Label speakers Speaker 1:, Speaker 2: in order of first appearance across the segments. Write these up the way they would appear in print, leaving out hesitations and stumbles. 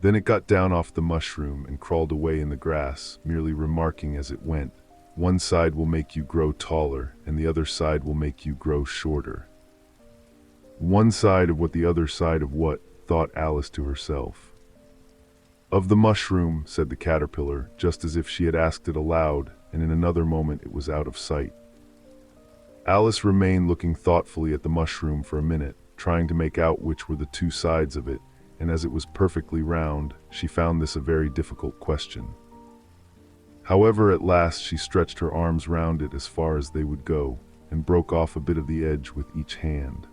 Speaker 1: Then it got down off the mushroom and crawled away in the grass, merely remarking as it went, "One side will make you grow taller, and the other side will make you grow shorter." One side of what, the other side of what, thought Alice to herself. "Of the mushroom," said the caterpillar, just as if she had asked it aloud, and in another moment it was out of sight. Alice remained looking thoughtfully at the mushroom for a minute, trying to make out which were the two sides of it, and as it was perfectly round, she found this a very difficult question. However, at last she stretched her arms round it as far as they would go, and broke off a bit of the edge with each hand.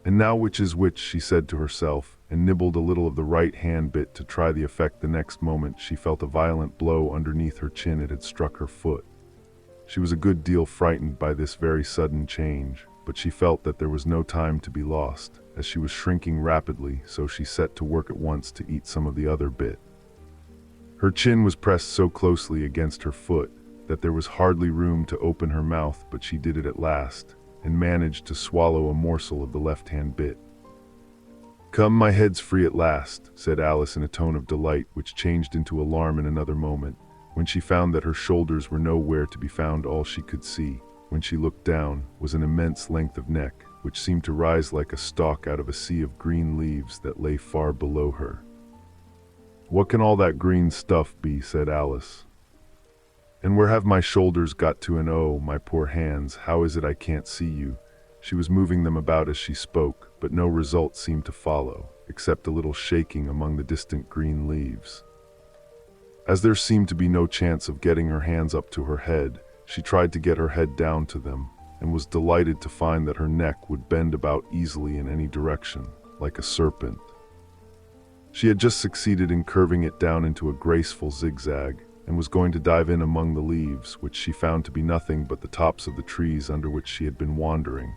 Speaker 1: "And now which is which?" she said to herself, and nibbled a little of the right hand bit to try the effect. The next moment she felt a violent blow underneath her chin. It had struck her foot. She was a good deal frightened by this very sudden change, but she felt that there was no time to be lost, as she was shrinking rapidly, so she set to work at once to eat some of the other bit. Her chin was pressed so closely against her foot that there was hardly room to open her mouth, but she did it at last, and managed to swallow a morsel of the left-hand bit. "Come, my head's free at last," said Alice in a tone of delight which changed into alarm in another moment, when she found that her shoulders were nowhere to be found. All she could see, when she looked down, was an immense length of neck, which seemed to rise like a stalk out of a sea of green leaves that lay far below her. "What can all that green stuff be?" said Alice. "And where have my shoulders got to, and oh, my poor hands, how is it I can't see you?" She was moving them about as she spoke, but no result seemed to follow, except a little shaking among the distant green leaves. As there seemed to be no chance of getting her hands up to her head, she tried to get her head down to them, and was delighted to find that her neck would bend about easily in any direction, like a serpent. She had just succeeded in curving it down into a graceful zigzag, and was going to dive in among the leaves, which she found to be nothing but the tops of the trees under which she had been wandering,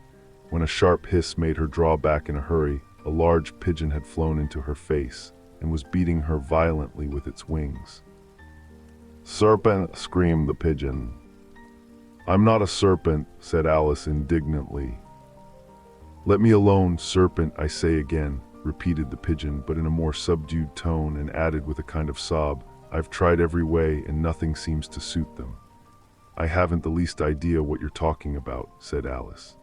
Speaker 1: when a sharp hiss made her draw back in a hurry. A large pigeon had flown into her face, and was beating her violently with its wings. "Serpent!" screamed the pigeon. "I'm not a serpent," said Alice indignantly. "Let me alone, serpent, I say again," repeated the pigeon, but in a more subdued tone, and added with a kind of sob, "I've tried every way, and nothing seems to suit them." "I haven't the least idea what you're talking about," said Alice.